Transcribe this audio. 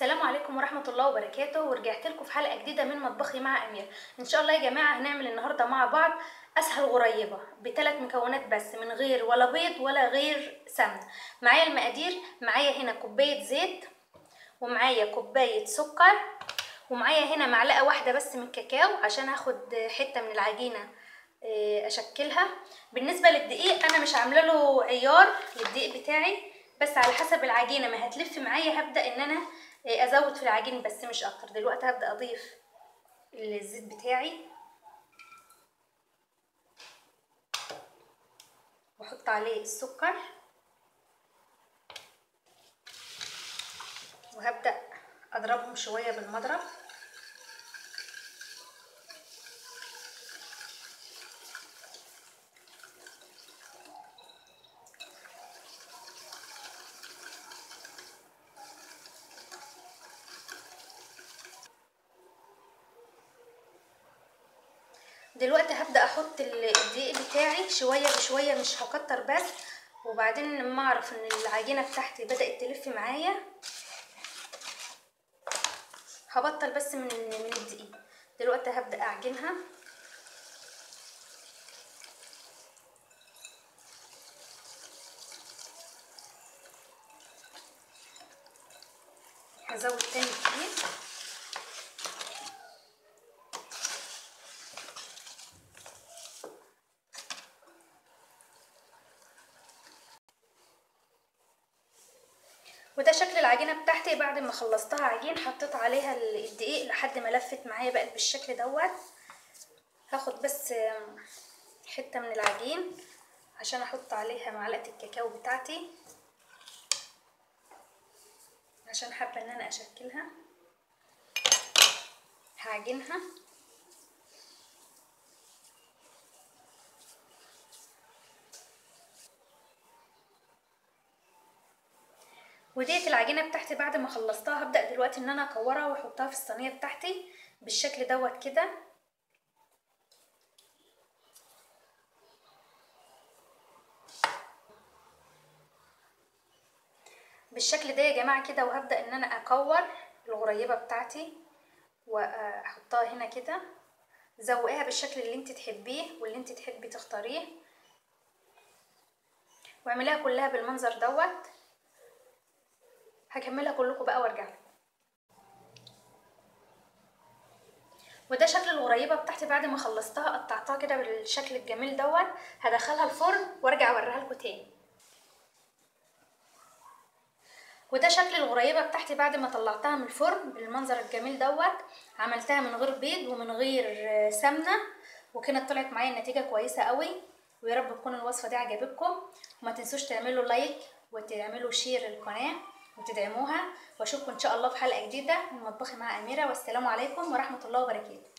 السلام عليكم ورحمة الله وبركاته، ورجعت لكم في حلقة جديدة من مطبخي مع أمير. إن شاء الله يا جماعة هنعمل النهاردة مع بعض أسهل غريبة ب3 مكونات بس، من غير ولا بيض ولا غير سمنة. معايا المقادير، معايا هنا كوباية زيت، ومعايا كوباية سكر، ومعايا هنا معلقة واحدة بس من الكاكاو عشان هاخد حتة من العجينة أشكلها. بالنسبة للدقيق أنا مش عاملة له عيار للدقيق بتاعي، بس على حسب العجينة ما هتلف معايا هبدأ إن أنا ازود في العجين بس مش اكتر. دلوقتي هبدأ اضيف الزيت بتاعي واحط عليه السكر، وهبدأ اضربهم شوية بالمضرب. دلوقتي هبدأ احط الدقيق بتاعي شوية بشوية، مش هكتر بس. وبعدين لما اعرف ان العجينة بتاعتي بدأت تلف معايا هبطل بس من الدقيق. دلوقتي هبدأ اعجنها، هزود تاني الدقيق. وده شكل العجينه بتاعتي بعد ما خلصتها عجين. حطيت عليها الدقيق لحد ما لفت معايا بقت بالشكل دوت. هاخد بس حته من العجين عشان احط عليها معلقه الكاكاو بتاعتي، عشان حابه ان انا اشكلها. هعجنها وديت العجينه بتاعتي بعد ما خلصتها. هبدأ دلوقتي ان انا اكورها واحطها في الصينيه بتاعتي بالشكل دوت كده. بالشكل ده يا جماعه كده. وهبدأ ان انا اكور الغريبه بتاعتي واحطها هنا كده. زوقيها بالشكل اللي انت تحبيه واللي انت تحبي تختاريه، واعمليها كلها بالمنظر دوت. هكملها كلكم بقى وارجع لكم. وده شكل الغريبه بتاعتي بعد ما خلصتها. قطعتها كده بالشكل الجميل دوت. هدخلها الفرن وارجع اوريها لكم تاني. وده شكل الغريبه بتاعتي بعد ما طلعتها من الفرن بالمنظر الجميل دوت. عملتها من غير بيض ومن غير سمنه، وكانت طلعت معايا النتيجه كويسه قوي. ويا رب تكون الوصفه دي عجبتكم، وما تنسوش تعملوا لايك وتعملوا شير للقناه وتدعموها. واشوفكم ان شاء الله في حلقه جديده من مطبخي مع اميره. والسلام عليكم ورحمه الله وبركاته.